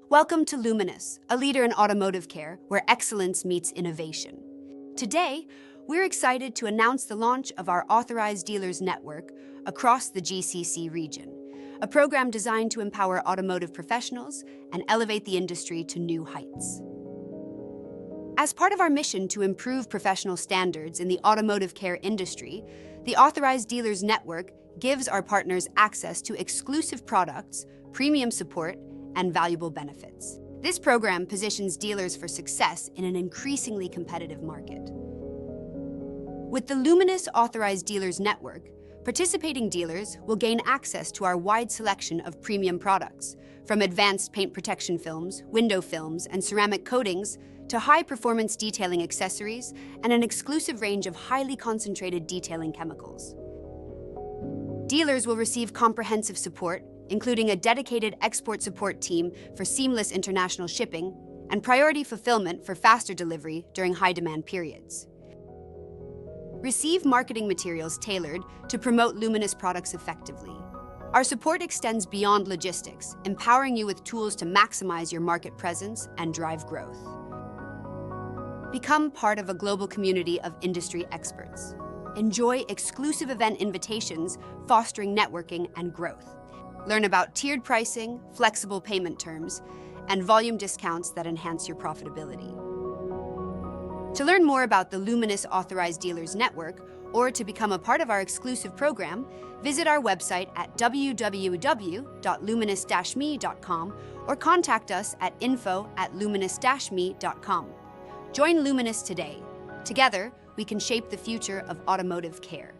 Welcome to Luminous, a leader in automotive care where excellence meets innovation. Today, we're excited to announce the launch of our Authorized Dealers Network across the GCC region, a program designed to empower automotive professionals and elevate the industry to new heights. As part of our mission to improve professional standards in the automotive care industry, the Authorized Dealers Network gives our partners access to exclusive products, premium support, and valuable benefits. This program positions dealers for success in an increasingly competitive market. With the Luminous Authorized Dealers Network, participating dealers will gain access to our wide selection of premium products, from advanced paint protection films, window films, and ceramic coatings, to high-performance detailing accessories and an exclusive range of highly concentrated detailing chemicals. Dealers will receive comprehensive support, including a dedicated export support team for seamless international shipping and priority fulfillment for faster delivery during high-demand periods. Receive marketing materials tailored to promote Luminous products effectively. Our support extends beyond logistics, empowering you with tools to maximize your market presence and drive growth. Become part of a global community of industry experts. Enjoy exclusive event invitations, fostering networking and growth. Learn about tiered pricing, flexible payment terms, and volume discounts that enhance your profitability. To learn more about the Luminous Authorized Dealers Network or to become a part of our exclusive program, visit our website at www.luminous-me.com or contact us at info@luminous-me.com. Join Luminous today. Together, we can shape the future of automotive care.